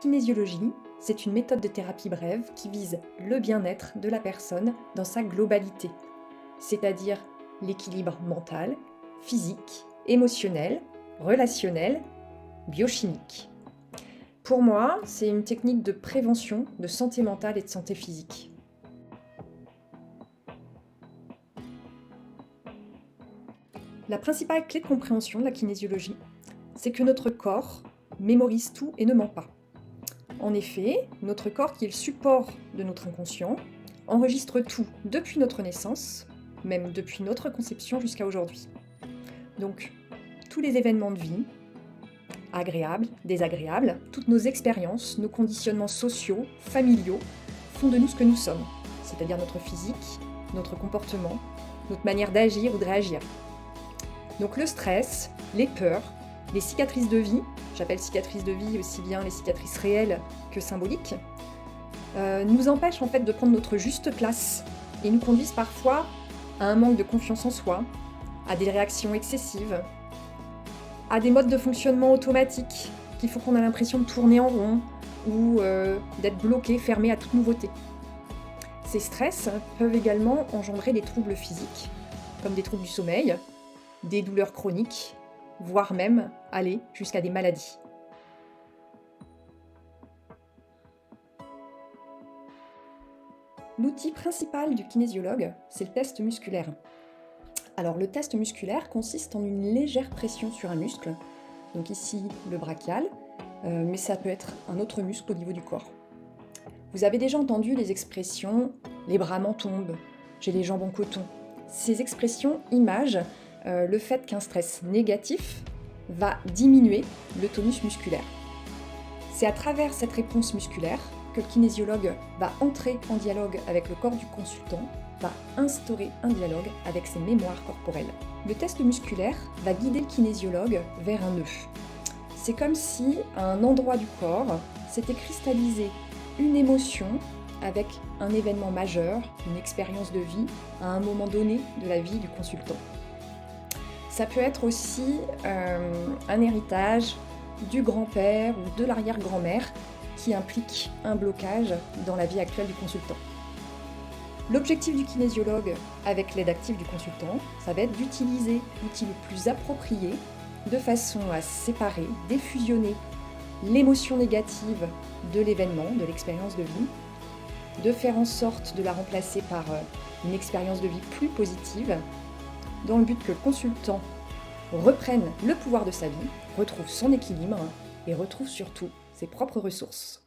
Kinésiologie, c'est une méthode de thérapie brève qui vise le bien-être de la personne dans sa globalité, c'est-à-dire l'équilibre mental, physique, émotionnel, relationnel, biochimique. Pour moi, c'est une technique de prévention de santé mentale et de santé physique. La principale clé de compréhension de la kinésiologie, c'est que notre corps mémorise tout et ne ment pas. En effet, notre corps, qui est le support de notre inconscient, enregistre tout depuis notre naissance, même depuis notre conception jusqu'à aujourd'hui. Donc, tous les événements de vie, agréables, désagréables, toutes nos expériences, nos conditionnements sociaux, familiaux, font de nous ce que nous sommes, c'est-à-dire notre physique, notre comportement, notre manière d'agir ou de réagir. Donc le stress, les peurs, les cicatrices de vie, j'appelle cicatrices de vie aussi bien les cicatrices réelles que symboliques, nous empêchent en fait de prendre notre juste place et nous conduisent parfois à un manque de confiance en soi, à des réactions excessives, à des modes de fonctionnement automatiques qui font qu'on a l'impression de tourner en rond ou d'être bloqué, fermé à toute nouveauté. Ces stress peuvent également engendrer des troubles physiques, comme des troubles du sommeil, des douleurs chroniques, voire même aller jusqu'à des maladies. L'outil principal du kinésiologue, c'est le test musculaire. Alors le test musculaire consiste en une légère pression sur un muscle, donc ici le brachial, mais ça peut être un autre muscle au niveau du corps. Vous avez déjà entendu les expressions « les bras m'en tombent »,« j'ai les jambes en coton ». Ces expressions imagent le fait qu'un stress négatif va diminuer le tonus musculaire. C'est à travers cette réponse musculaire que le kinésiologue va entrer en dialogue avec le corps du consultant, va instaurer un dialogue avec ses mémoires corporelles. Le test musculaire va guider le kinésiologue vers un nœud. C'est comme si à un endroit du corps s'était cristallisé une émotion avec un événement majeur, une expérience de vie à un moment donné de la vie du consultant. Ça peut être aussi un héritage du grand-père ou de l'arrière-grand-mère qui implique un blocage dans la vie actuelle du consultant. L'objectif du kinésiologue, avec l'aide active du consultant, ça va être d'utiliser l'outil le plus approprié de façon à séparer, défusionner l'émotion négative de l'événement, de l'expérience de vie, de faire en sorte de la remplacer par une expérience de vie plus positive, dans le but que le consultant reprenne le pouvoir de sa vie, retrouve son équilibre et retrouve surtout ses propres ressources.